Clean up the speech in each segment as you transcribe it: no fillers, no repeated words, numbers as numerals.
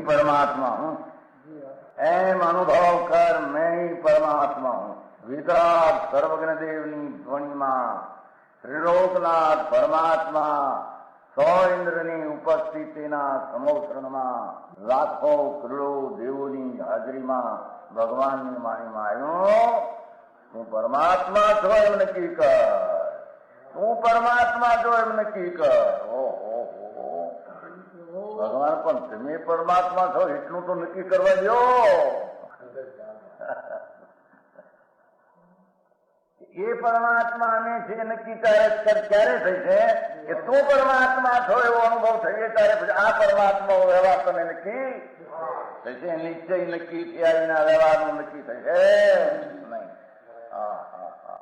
परमात्मा हूँ, एम अनुभव कर मैं ही परमात्मा हूँ। वितराग सर्वज्ञ देवनी ध्वनि में त्रिलोकनाथ परमात्मा 100 इंद्રની ઉપસ્થિતિના સમોત્સવમાં લાખો કરોડો દેવોની હાજરીમાં ભગવાનની વાણીમાં આવ્યો, તું પરમાત્મા છો એમ નક્કી કર, તું પરમાત્મા છો એમ નક્કી કર. ઓહો, ભગવાન પણ તમે પરમાત્મા છો એટલું તો નક્કી કરવા દો. એ પરમાત્માને છે નક્કી ક્યારે થઈ છે કે તું પરમાત્મા છો એવો અનુભવ થઈએ ત્યારે પછી આ પરમાત્મા વ્યવહાર તમે નક્કી થશે. નિશ્ચય નક્કી થયા વિના વ્યવહારનું નક્કી થશે નહીં. હા હા હા.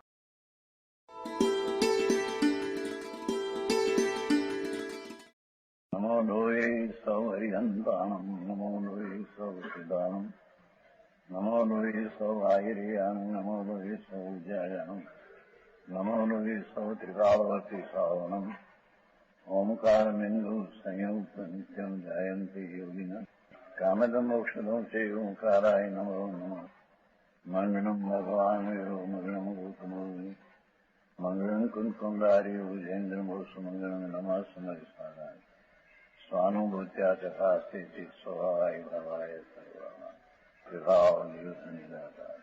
નમો લોહે સૌ હરિહંતાણમ, નમો લોહે સૌ સિદ્ધાણમ, નમો લોહે સૌ આયર્યાન, નમો લોહે સૌ જયાનમ, નમો લોહે સૌ ત્રિકાળવતી શ્રાવણમ. ઓમકાર બિંદુ સંયુક્ત નિત્યમ જયંતિ યોગિના કામદમ મોક્ષદમ છે ઓંકારાય નમો નમઃ. મંગળમ ભગવાન મંગળમ ગૌતમોની મંગળમ કુંકુંડારી વિજેન્દ્રમોષ મંગળમ નમઃ સમરિસારાય સ્વાનુભૂત્યા ચકાસ્તે ચિત સ્વભાવાય ભવાય સર્વમાં વિભાવ નિયુત નિરાકાર.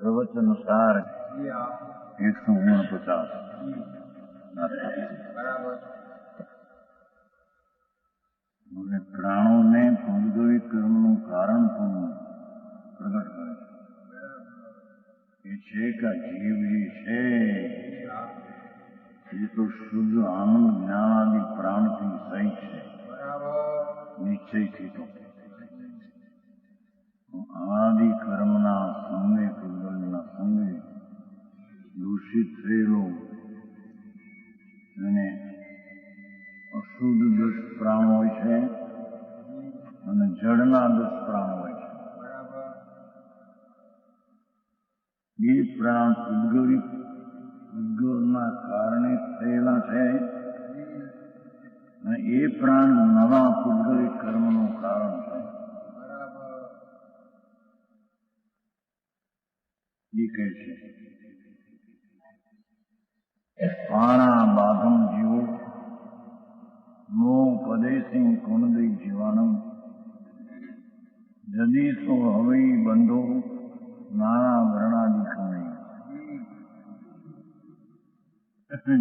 પ્રવચન સાર 149. અને પ્રાણોને ભૌગોલિક કર્મનું કારણ પણ પ્રગટ કરે છે કે જીવ છે એ તો શુદ્ધ આનંદ જ્ઞાનાદિ પ્રાણથી સહિત છે, નિશ્ચયથી તો આદિ કર્મના સંગે કુંડળના સંગે દૂષિત થયેલો અને અશુદ્ધ 10 પ્રાણ હોય છે અને જળના 10 પ્રાણ હોય છે. એ પ્રાણ ઉદ્ગલના કારણે થયેલા છે અને એ પ્રાણ નવા પૂદ્ગલિક કર્મનું કારણ છે. એ કહે છે પાણા બાધમ જીવો મો પદેશી કુણદઈ જીવાણમ જદીસો હવઈ બંધો નાના વર્ણાદિકમય.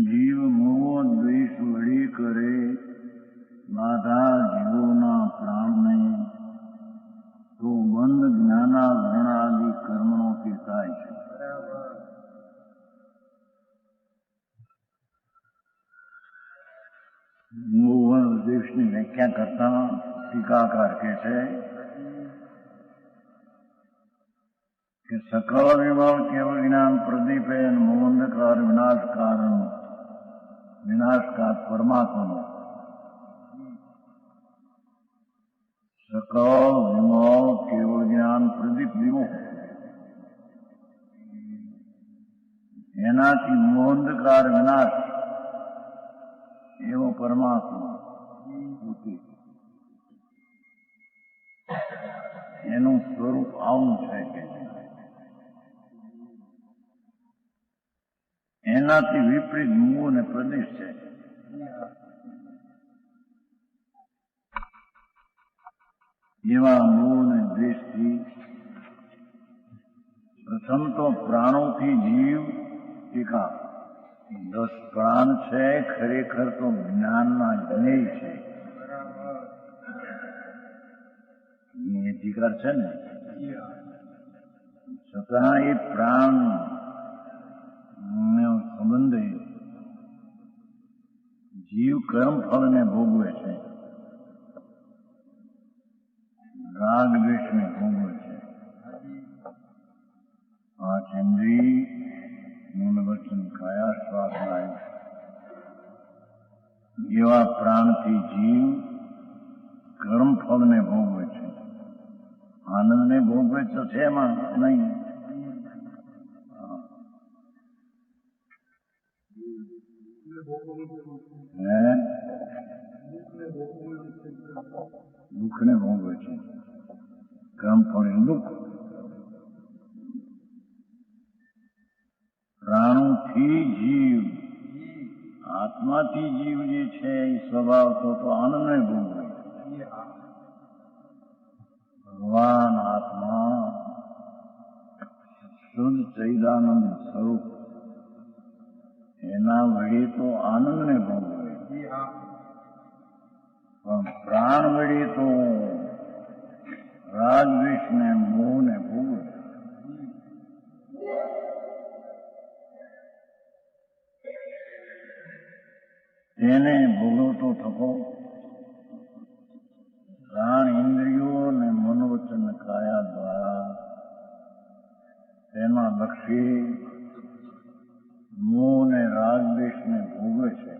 જીવ મોહ દ્વેષ વળી કરે બાધા જીવોના પ્રાણને તો બંધ જ્ઞાના વર્ણાદિ કર્મોથી થાય છે. મોહ દ્વેષની વ્યાખ્યા કરતા ટીકાકાર કહે છે કે સકળ વિમળ કેવળ જ્ઞાન પ્રદીપે મોહંધકાર વિનાશકાર પરમાત્માનો સકળ વિમળ કેવળ જ્ઞાન પ્રદીપ દીવો એનાથી મોહંધકાર વિનાશ એવો પરમાત્મા એનું સ્વરૂપ આવું છે કે એનાથી વિપરીત મોહ અને પ્રદેશ છે. એવા મોહ અને દ્વેષથી પ્રથમ તો પ્રાણોથી જીવ ટીકા 10 પ્રાણ છે ખરેખર તો જ્ઞાનના જ્ઞેય છે. અધિકાર છે ને, છતાં એ પ્રાણ સંબંધે જીવ કર્મ ફળને ભોગવે છે, રાગ દ્વેષને ભોગવે છે. પાંચ ઇન્દ્રિય, મન વચન કાયા શ્વાસ આયુષ, એવા પ્રાણથી જીવ કર્મ ફળને ભોગવે છે. આનંદને ભોગવે તો છે એમાં નહીં. દુઃખને ભોગવે છે. કર્મ ફળ દુઃખ. પ્રાણોથી જીવ, આત્માથી જીવ જે છે એ સ્વભાવ તો આનંદને ભોગવે. ભગવાન આત્મા શુદ્ધ ચૈદાનંદ સ્વરૂપ, એના વડે તો આનંદને ભોગવે, પણ પ્રાણ વડે તો રાગ દ્વેષને મોહને ભોગવે. તેને ભોગવતો થકો પ્રાણ ઇન્દ્રિયો અને મનોવચન કાયા દ્વારા તેના લક્ષ્ય મોહ ને રાગ દ્વેષને ભોગવે છે.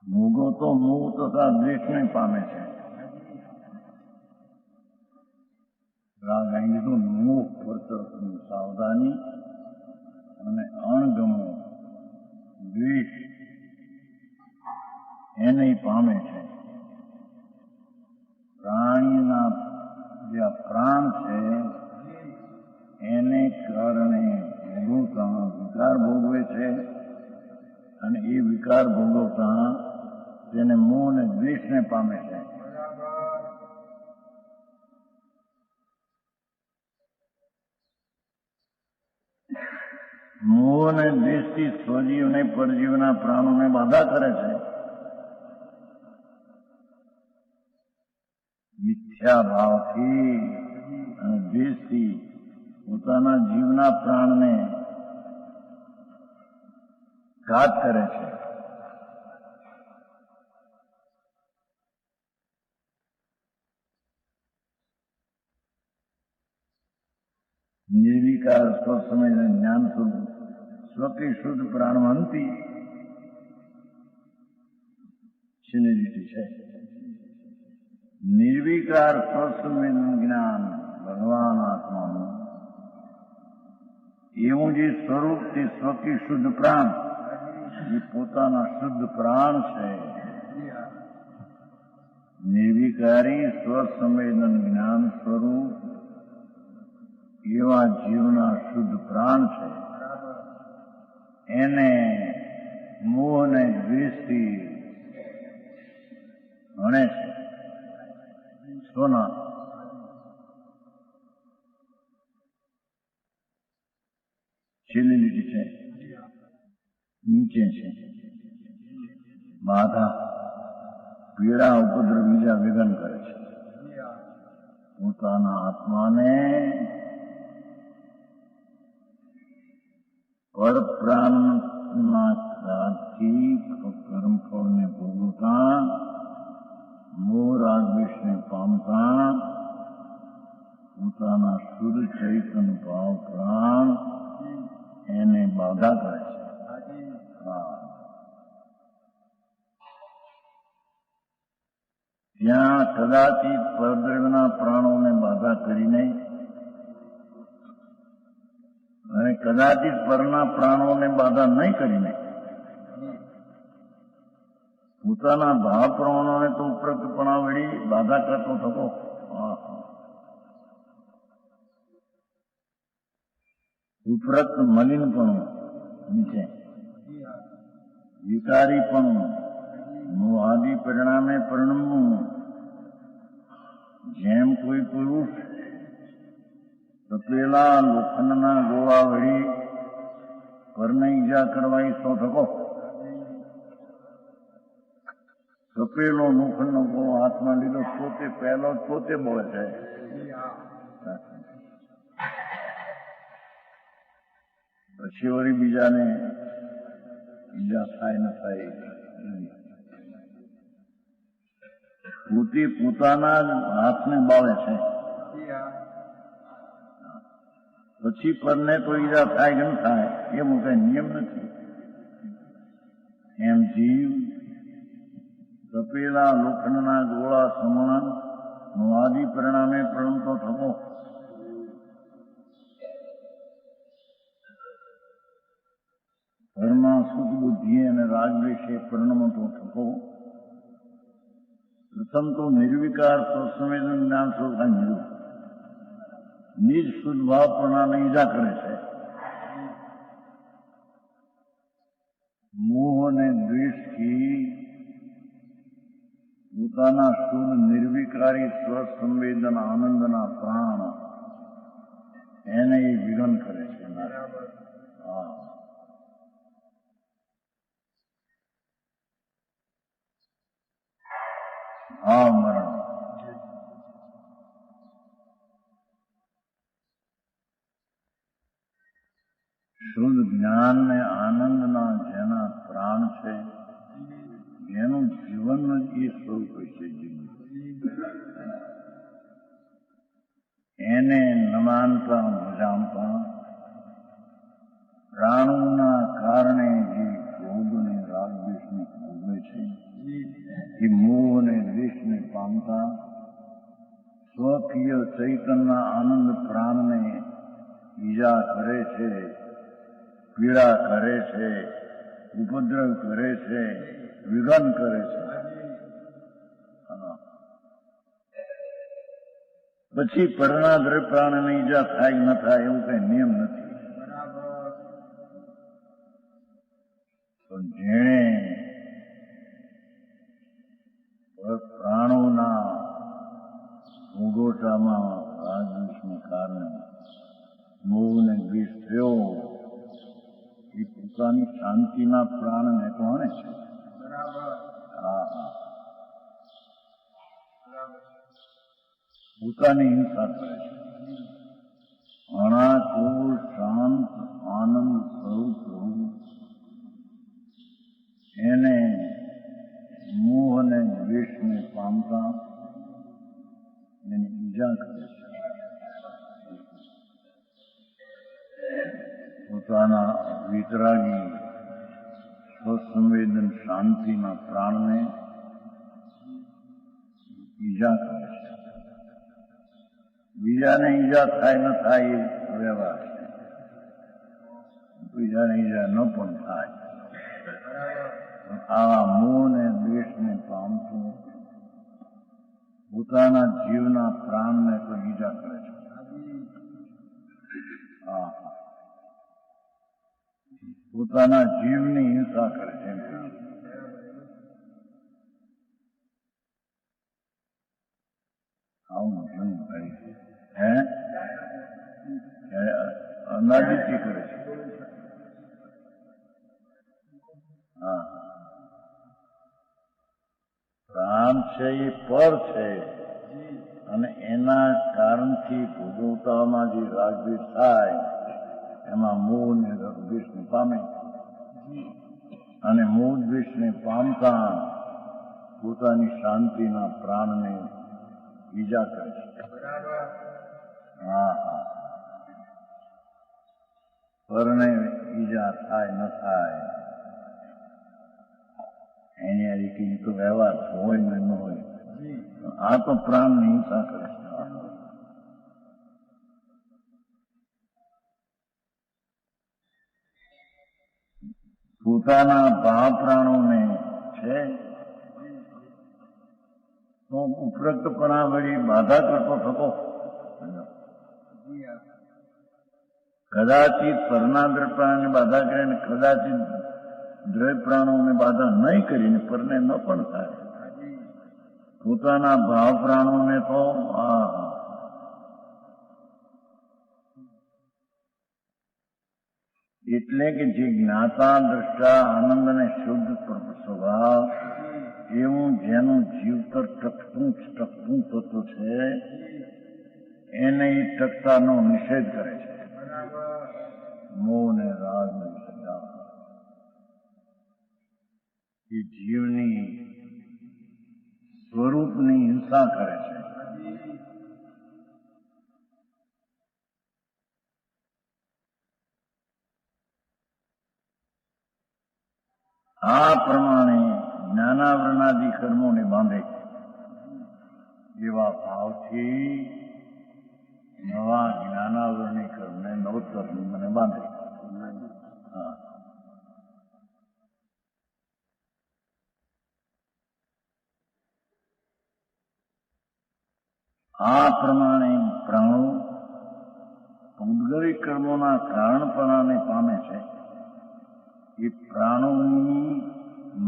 ભોગવતો મોહ તથા દ્વેષને પામે છે. રાગ અહીં લીધું મોહ વર્તનની સાવધાની અને અણગમો દ્વેષ એને પામે છે. પ્રાણીના જે પ્રાણ છે એને કારણે ભોગવતા વિકાર ભોગવે છે, અને એ વિકાર ભોગવતા તેને મોહ અને દ્વેષને પામે છે. મોહ અને દ્વેષથી સ્વજીવને પરજીવના પ્રાણોને બાધા કરે છે. મિથ્યા ભાવથી અને દ્વેષથી પોતાના જીવના પ્રાણને ઘાત કરે છે. નિર્વિકાર સ્વસમય જ્ઞાન સ્વરૂપ સ્વકી શુદ્ધ પ્રાણવંતી છેલ્લી છે. નિર્વિકાર સ્વસમય જ્ઞાન ભગવાન આત્માનું એવું જે સ્વરૂપ તે સ્વકી શુદ્ધ પ્રાણ એ પોતાના શુદ્ધ પ્રાણ છે. નિર્વિકારી સ્વસંવેદન જ્ઞાન સ્વરૂપ એવા જીવના શુદ્ધ પ્રાણ છે. એને મોહ અને દ્વેષથી ભણે છે. સોના છેલ્લી લીટી છે, નીચે છે. બાધા પીડા ઉપદ્રવ બીજા વેદન કરે છે. પોતાના આત્માને પરપ્રાણના ત્યાગથી કર્મફળને ભોગવતા મોહ રાગ દ્વેષને પામતા પોતાના શુદ્ધ ચૈતન્ય ભાવ પ્રાણ એને બાધા કરે છે. ત્યાં કદાચિત પરદ્રવ્યના પ્રાણોને બાધા કરીને અને કદાચિત પરના પ્રાણોને બાધા નહીં કરીને પોતાના ભાવ પ્રમાણોને તો ઉપરક્તપણા વળી બાધા કરતો થતો. ઉપરક્ત મલિનપણું નીચે વિકારીપણું મોહાદી પરિણામે પરિણમવું. જેમ કોઈ પુરુષ તપેલા લોખંડના ગોળા વળી પરને ઈજા કરવા ઈચ્છો થકો કપેલો લોખંડનો ગોળો હાથમાં લીધો, પોતે પહેલો પોતે બોલે છે. પછી વળી બીજાને ઈજા થાય ન થાય, પોતે પોતાના જ હાથને બાળે છે. પછી પરને તો ઈજા થાય કે ન થાય એમ કઈ નિયમ નથી. એમ જીવ તપેલા લોખંડના ગોળા સમાન આદિ પરિણામે પ્રણમતો થતો. ઘરમાં સુખ બુદ્ધિ અને રાગદ્વેષે પરિણમતો થતો. પ્રથમ તો નિર્વિકાર સ્વસંવેદન જ્ઞાન સ્વરૂપ મળ્યું. નિજ શુદ્ધ ભાવ પ્રણાને ઈજા કરે છે. મોહ અને દ્વેષથી પોતાના શુદ્ધ નિર્વિકારી સ્વસંવેદન આનંદના પ્રાણ એને એ વિઘન કરે છે. મરણ શુદ્ધ જ્ઞાન ને આનંદના જેના પ્રાણ છે, એનું જીવન જ એ સ્વરૂપ છે. એને ન માનતા મજામતા પ્રાણોના કારણે જે ક્રોધને રાગદ્વેષને ભોગવે છે, એ મોહ અને દ્વેષને પામતા સ્વકીય ચૈતનના આનંદ પ્રાણને ઈજા કરે છે, પીડા કરે છે, ઉપદ્રવ કરે છે, વિઘન કરે છે. પછી પરણાદ્ર પ્રાણને ઈજા થાય ન થાય એવું કઈ નિયમ નથી. પણ જેણે પ્રાણોના ભોગવટામાં રાગદ્વેષને કારણે મોહને દ્વેષ થયો, એ પોતાની શાંતિના પ્રાણને કોણે છે. પોતાની હિંસા કરે છે. અણાકુળ શાંત આનંદ સ્વરૂપ એને મોહ અને દ્વેષને પામતા એને ઈજા કરે છે. પોતાના વિતરાગી સ્વસંવેદન શાંતિના પ્રાણને ઈજા કરે છે. બીજાને ઈજા થાય ન થાય એ વ્યવહાર છે. બીજાને ઈજા ન પણ થાય. આવા મોહ ને દ્વેષને પામતું પોતાના જીવના પ્રાણને તો ઈજા કરે છે. પોતાના જીવની હિંસા કરે છે. આવું શું ભાઈ અનાદિથી કરે છે. પ્રાણ છે એ પર છે, અને એના કારણથી ભોગવતામાં જે રાગદ્વેષ થાય એમાં મોહ ને દ્વેષને પામે, અને મોહ દ્વેષને પામતા પોતાની શાંતિના પ્રાણને ઈજા કરે છે. પરને ઈજા થાય ન થાય એની આ રીતે તો વ્યવહાર હોય ને ન હોય. આ તો પ્રાણની હિંસા કરે છે. પોતાના ભાવ પ્રાણોને છે તો ઉપરોક્તપણા વળી બાધા કરતો થતો. કદાચિત પરનાદ્ર પ્રાણને બાધા કરે ને કદાચિત દ્રવ્ય પ્રાણોને બાધા નહીં કરીને પરને ન પણ થાય. પોતાના ભાવ પ્રાણોને તો એટલે કે જે જ્ઞાતા દ્રષ્ટા આનંદ અને શુદ્ધ સ્વભાવ એવું જેનું જીવતર ટકતું તત્વ છે એને એ ટકતાનો નિષેધ કરે છે. મોહ ને રાગ ને શ્રદ્ધા એ જીવની સ્વરૂપની હિંસા કરે છે. આ પ્રમાણે જ્ઞાનાવરણાદિ કર્મોને બાંધે એવા ભાવથી નવા જ્ઞાનાવરણી કર્મને નવતર મને બાંધે. આ પ્રમાણે પ્રાણો પૌદ્ગલિક કર્મોના કારણપણાને પામે છે. એ પ્રાણોની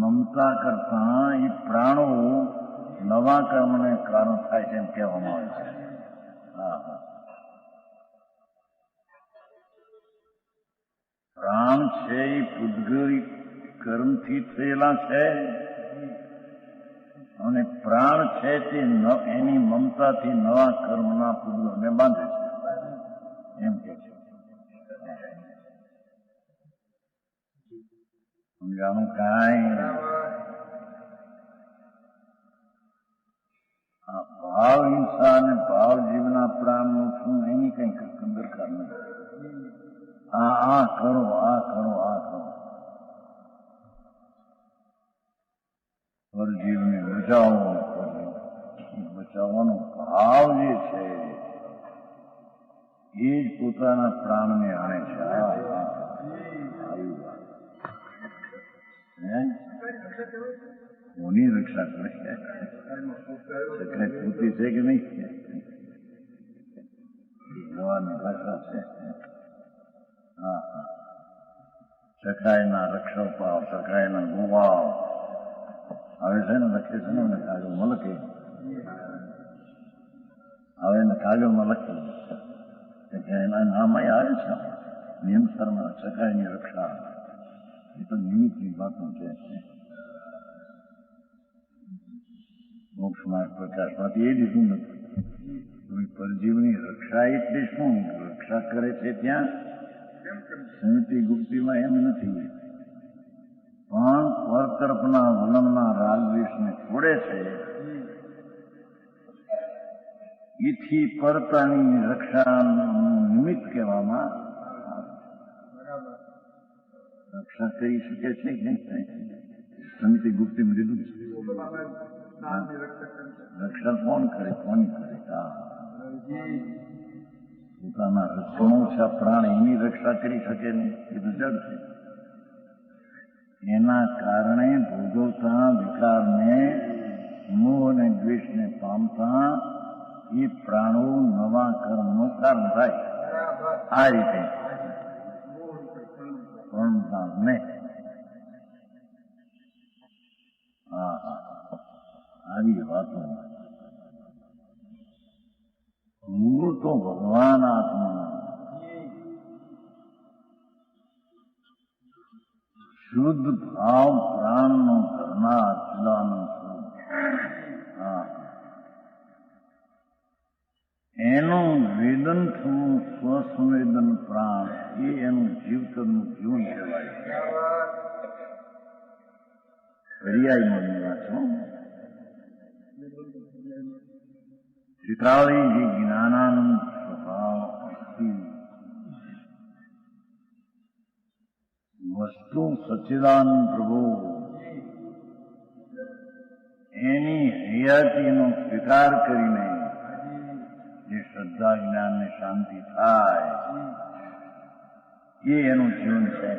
મમતા કરતા એ પ્રાણો નવા કર્મને કારણ થાય છે એમ કહેવામાં આવે છે. પ્રાણ છે એ પૂદગલિક કર્મથી થયેલા છે અને પ્રાણ છે તે એની મમતાથી નવા કર્મના પૂદગલને બાંધે છે એમ કે છે. સમજાણું કાંઈ? આ ભાવ હિંસા અને ભાવ જીવના પ્રાણનું શું એની કઈ દરકાર નથી. આ કરો આ કરો આ કરો. પરજીવને બચાવો. બચાવવાનો ભાવ જે છે એ જ પોતાના પ્રાણને આણે છે. કોની રક્ષા કરે છે? પૂતી છે કે નહીં? ભગવાનની ભાષા છે. સખાયના રક્ષો પાવ, સખાયના ગોવાવ આવે છે ને, લખે છે ને કાગળમાં લખે. હવે એને કાગળમાં લખી એના નામ આવે છે નિયમ સરમાં સખાયની રક્ષા. એ તો નિમિત્તની વાતો છે. મોક્ષ માર્ગ પ્રકાશમાંથી એ દીધું નથી. પરજીવની રક્ષા એટલે શું? રક્ષા કરે છે ત્યાં સ્મૃતિ ગુપ્તિમાં એમ નથી, પણ પર તરફના વલણના રાગદ્વેષને છોડે છે. એથી પરતાની રક્ષાનું નિમિત્ત કહેવામાં રક્ષા કરી શકે છે કે સ્મૃતિ ગુપ્તિમાં દીધું છે. રક્ષા કોણ કરે? કોની કરે? પોતાના રક્ષણો પ્રાણ એની રક્ષા કરી શકે નહીં. એ તો જડ છે. એના કારણે ભોગવતા વિકારને મોહ અને દ્વેષને પામતા એ પ્રાણો નવા કર્મનું કારણ થાય. આ રીતે ને આવી વાતો મૂળ તો ભગવાન આત્મા શુદ્ધ ભાવ પ્રાણનો કરનાર સદાનંદ સ્વરૂપ. એનું વેદન થવું સ્વસંવેદન પ્રાણ એ એનું જીવતરનું જીવન કહેવાય. પર્યાયમાં વાંચો. ચિત્રાવળી જ્ઞાનાનંદ સ્વભાવ અસ્તિ વસ્તુ સચ્ચિદાનંદ પ્રભુ એની હયાતીનો સ્વીકાર કરીને જે શ્રદ્ધા જ્ઞાન ને શાંતિ થાય એ એનું જીવન છે.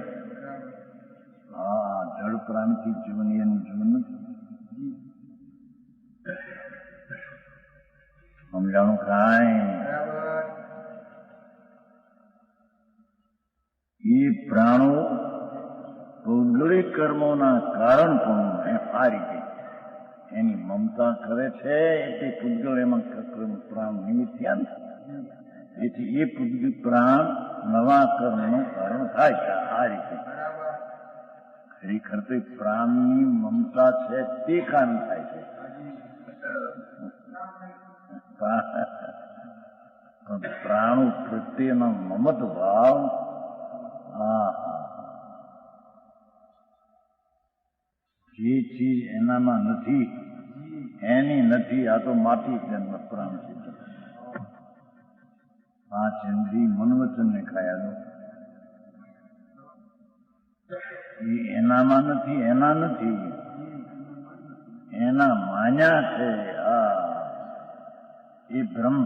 જળ પ્રાંતિક જીવન એનું જીવન નથી. સમજાણું કાંઈ? એ પ્રાણો પૌદ્ગલિક કર્મોના કારણ પણ આ રીતે એની મમતા કરે છે. એટલે પૂતગલ એમાં પ્રાણ નિમિત્ત થયા ને, એથી એ પૂતગલ પ્રાણ નવા કર્મનું કારણ થાય છે. આ રીતે ખરેખર તો પ્રાણની મમતા છે તે કારણ થાય છે. પણ પ્રાણો પ્રત્યેનો મમત ભાવ જે ચીજ એનામાં નથી એની નથી, આ તો માટી જન્મ પ્રાણ છે. પાંચ ઇન્દ્રિય મન વચન ને કાયા એ એનામાં નથી, એના નથી, એના માન્યા છે. એ બ્રહ્મ,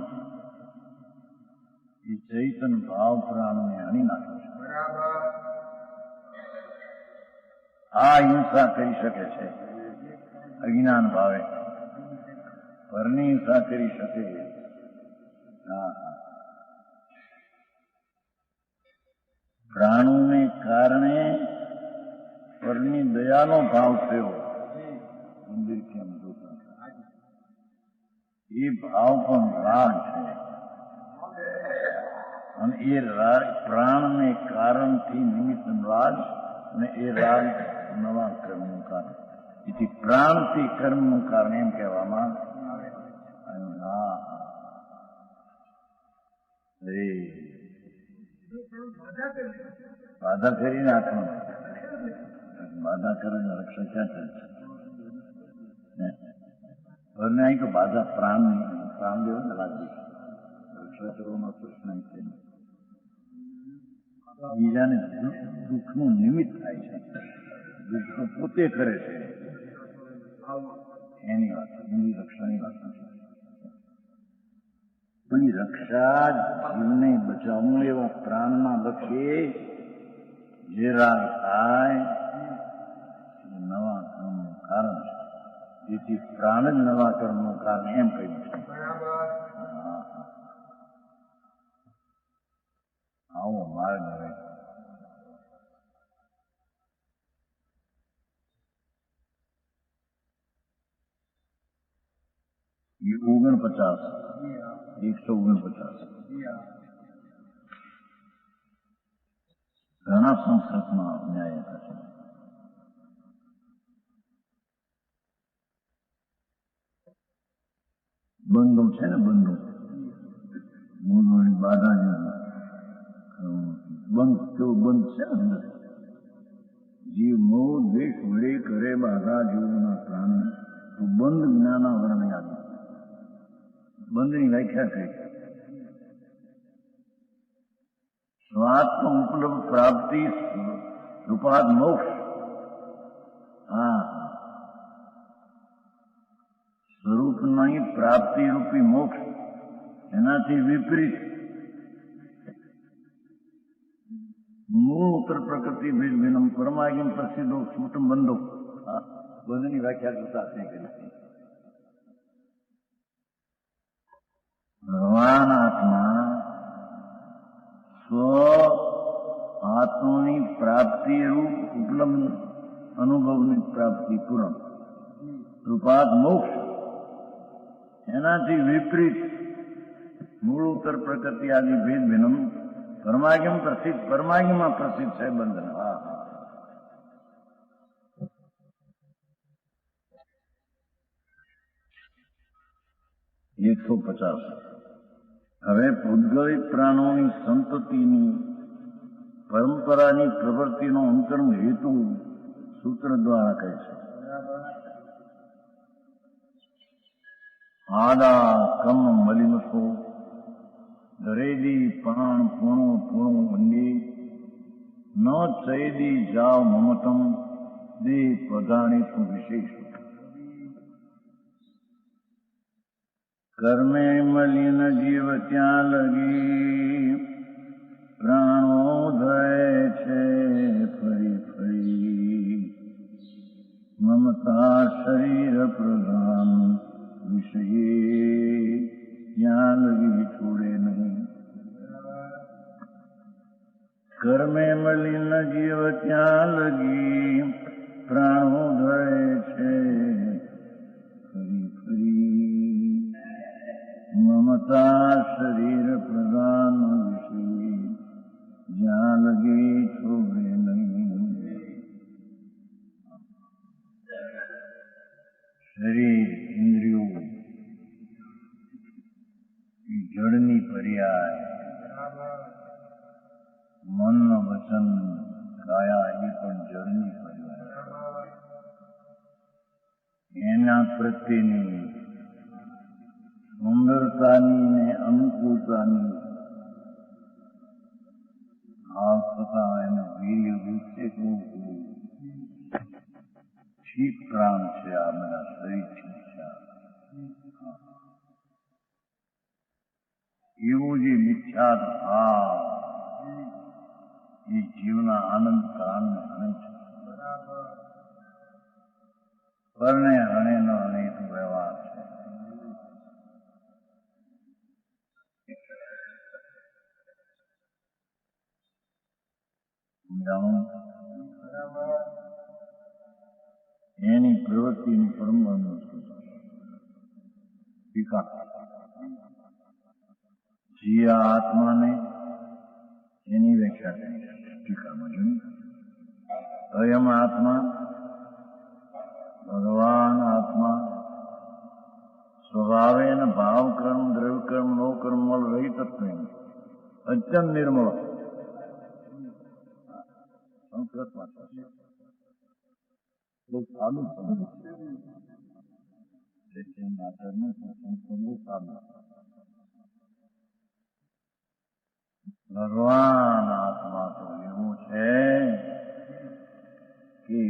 એ ચૈતન ભાવ પ્રાણને હણી નાખે છે. આ હિંસા કરી શકે છે અજ્ઞાન ભાવે, પરની હિંસા કરી શકે. પ્રાણોને કારણે પરની દયાનો ભાવ થયો. મંદિર કેમ જોતા એ ભાવ પણ રાગ છે, અને એ રાગ પ્રાણને કારણથી નિમિત્ત રાગ, અને એ રાગ નવા કર્મનું કારણ. એથી પ્રાણથી કર્મનું કારણ એમ કહેવામાં બાધા કરીને આત્મા બાધા કરે રક્ષા ક્યાં કરે છે? અહીં તો બાધા પ્રાણ દેવો ને લાગી રક્ષા કરવાનો પ્રશ્ન છે. બીજાને દુઃખનું નિમિત્ત થાય છે, દુઃખ તો પોતે કરે છે એની વાત, એની રક્ષાની વાત નથી. પણ એ રક્ષા જીવને બચાવવું એવા પ્રાણના લક્ષ્યે જે રાગ થાય એ નવા કર્મનું કારણ છે. જેથી પ્રાણ જ નવા કર્મનું કારણ એમ કહ્યું છે. આવો માર્ગ હવે એ 149 ઘણા સંસ્કૃતમાં ન્યાય થશે. બંધો છે ને, બંધો મૂળની બાધા બંધ કેવો બંધ છે ને, જીવ મોહ દ્વેષ વડે કરે બાધા જીવના પ્રાણ તો બંધ જ્ઞાના વર્ણ યાદ. બંધની વ્યાખ્યા થઈ સ્વાત્મ ઉપલબ્ધ પ્રાપ્તિ રૂપાદ મોક્ષ. સ્વરૂપની પ્રાપ્તિ રૂપી મોક્ષ, એનાથી વિપરીત મૂળ ઉત્તર પ્રકૃતિ ભેદ વિનમ પરમાગમ પ્રસિદ્ધો છૂટ બંધો. બંધની વ્યાખ્યા કરતા થઈ ગઈ. ભગવાન આત્મા સ્વ આત્માની પ્રાપ્તિ રૂપ ઉપલબ્ધ અનુભવની પ્રાપ્તિ પૂર્ણ રૂપાત મોક્ષ, એનાથી વિપરીત મૂળ ઉત્તર પ્રકૃતિ આદિ ભેદ ભિન્ન પરમાગમ પ્રસિદ્ધ, પરમાગમાં પ્રસિદ્ધ છે બંધન. 150. હવે ભૌગોલિક પ્રાણોની સંતતિની પરંપરાની પ્રવૃત્તિનો અંતરંગ હેતુ સૂત્ર દ્વારા કહે છે. આદા કમ મલિમસો ધરેદી પ્રાણ પૂણો પૂણો અંગે ન ચૈદી જાવ મમતમ દે પદાણી વિશેષ. કર્મે મલિન જીવ ત્યાં લગી પ્રાણો ધરે છે ફરી ફરી, મમતા શરીર પ્રધાન વિષયે ત્યાં લગી છોડે નહીં. કર્મે મલિન જીવ ત્યાં લગી પ્રાણો ધરે છે ફરી ફરી, મમતા શરીર પ્રધાન વિષય જ્યાં લગી છોડે નહીં. શરીર, ઇન્દ્રિયો જાય. મન વચન કાયા એ પણ જળની પરિવાર, એના પ્રત્યેની સુંદરતાની ને અનુકૂળતાની આ છતાં એનું વીર્ય વૃક્ષે ઠીક પ્રાણ છે. આ બધા શરીર ઠીક છે. એવું જે મિથ્યા ભાવ એ જીવના આનંદ કાળને હણે છે. પરણે હણે ન હણે તો વ્યવહાર છે. એની પ્રવૃત્તિની પરમાણુ ટીકા જે આત્માને એની વ્યાખ્યા કરી ટીકામાં જોયું. સ્વયં આત્મા, ભગવાન આત્મા સ્વભાવે ભાવ કર્મ દ્રવ્ય કર્મ નો કર્મ રહી તત્વ અત્યંત નિર્મળ. સંસ્કૃતમાં બહુ સાદું ભગવાન આત્મા તો એવું છે કે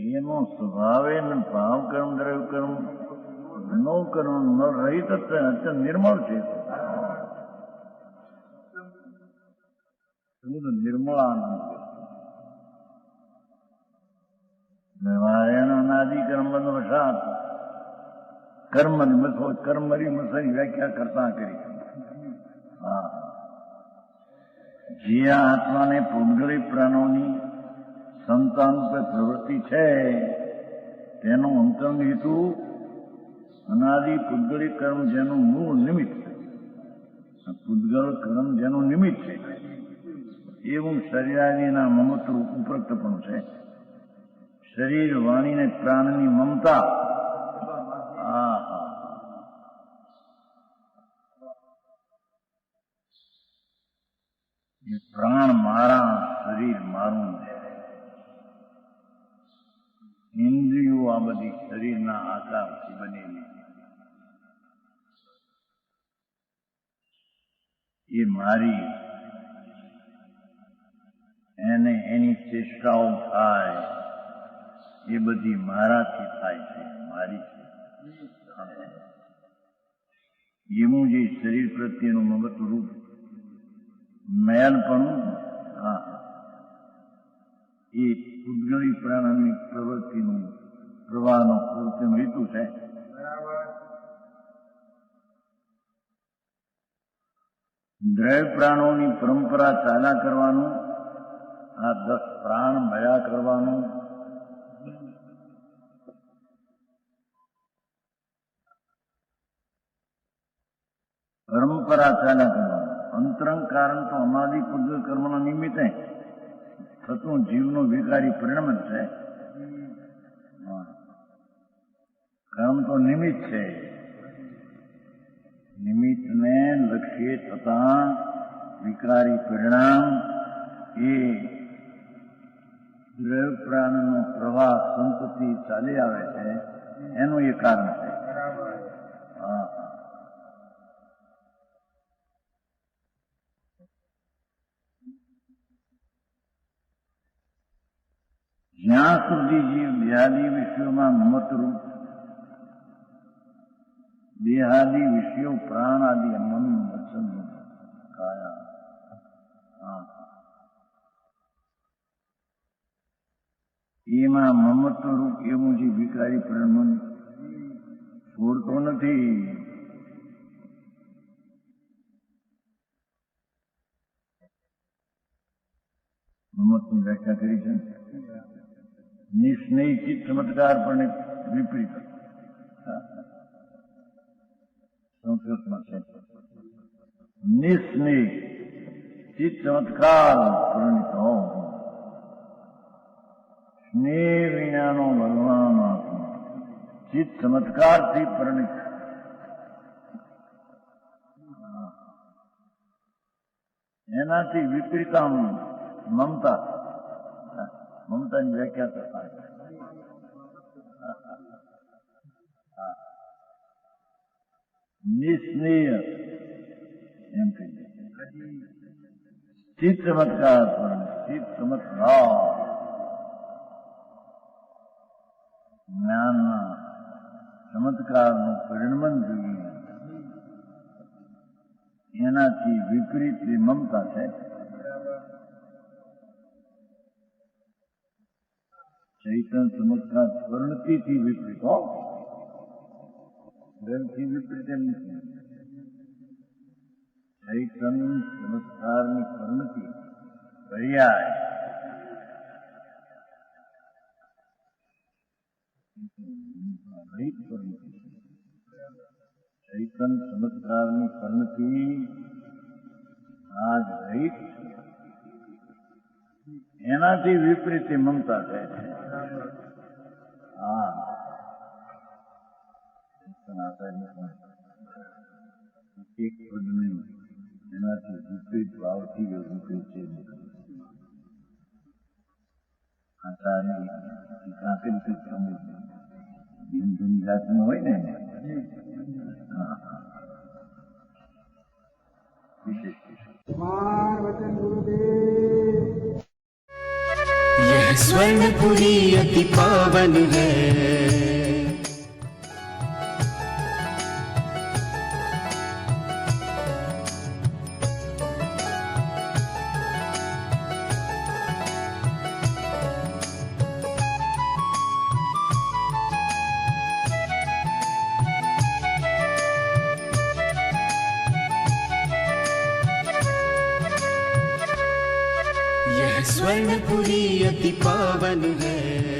એનો સ્વભાવે ભાવ કર્મ દ્રવ્ય કર્મ નો કર્મ ન રહિત અત્યંત નિર્મળ છે. નિર્મળ આનંદ વ્યવહારેણ અનાદિ કર્મ વશાત કર્મરી મસરી વ્યાખ્યા કરતા કરી. જે આત્માને પૌદ્ગલિક પ્રાણોની સંતાન રૂપે પ્રવૃત્તિ છે તેનો અંતરંગ હેતુ અનાદિ પૂતગલિક કર્મ જેનું મૂળ નિમિત્ત, પૂતગલ કર્મ જેનું નિમિત્ત છે એવું શરીરાદિના મમત્વ ઉપરક્તપણું છે. શરીર વાણી ને પ્રાણની મમતા પ્રાણ મારા, શરીર મારું છે. ઇન્દ્રિયો આ બધી શરીરના આકારથી બનેલી એ મારી, એને એની ચેષ્ટાઓ થાય એ બધી મારાથી થાય છે, મારી છે. એવું જે શરીર પ્રત્યેનું મમત્વ રૂપ મેલપણું એ પૂતગલી પ્રાણની પ્રવૃત્તિનું પ્રવાહનો પ્રવૃત્તિનો હેતુ છે. દ્રવ્ય પ્રાણોની પરંપરા ચાલ્યા કરવાનું, આ 10 પ્રાણ મળ્યા કરવાનું, પરંપરા ચાલ્યા કરવાનું. અંતરંગ કારણ તો અમાદી પૂતગલ કર્મના નિમિત્તે થતું જીવનો વિકારી પરિણામ જ છે. કર્મ તો નિમિત્ત છે. નિમિત્તને લક્ષ્ય થતા વિકારી પરિણામ એ દ્રવ્ય પ્રાણનો પ્રવાહ સંતતિ ચાલી આવે છે એનું એ કારણ છે. જ્યાં સુધી જીવ દેહાદિ વિષયોમાં મમતરૂપ, દેહાદિ વિષયો પ્રાણ આદિ મન વચન કાયા એમાં મમત્વરૂપ એવું જે વિકારી પરિણામ છોડતો નથી. મમતની વ્યાખ્યા કરી છે નિસ્નેહ ચિત્ત ચમત્કાર પણ વિપરીત સંસ્કૃતમાં છે. નિસ્નેહ ચિત્ત ચમત્કાર પરિણિત સ્નેહ વિનાનો ભગવાન આત્મા ચિત્ત ચમત્કારથી પરિણિત. એનાથી વિપરીતમ મમતા. મમતાની વ્યાખ્યા કરતા નિસ્નેહ એમ કહી દે. ચિત્ત ચમત્કાર પણ ચિત્ત ચમત્કાર જ્ઞાનના ચમત્કારનું પરિણમન જોઈએ એનાથી વિપરીત એ મમતા છે. ચૈતન્ય ચમત્કાર પરિણતિથી વિપરીત હો, પ્રેમથી વિપરીત એમ નથી. ચૈતન્ય ચમત્કારની પરિણતિ પર્યાય ચૈતન્ય ચમત્કારની પરિણતિ આજ રહિત એનાથી વિપરીત મમતા કહે છે. હા, એક પદને એનાથી વિપરીત ભાવથી વિપરીત છે. આચારની કાંકરી સમજ ભિન્ન ભિન્ન જાતનું હોય ને વિશેષ यह स्वर्णपुरी अति पावन है. यह स्वर्णपुरी अति पावन है.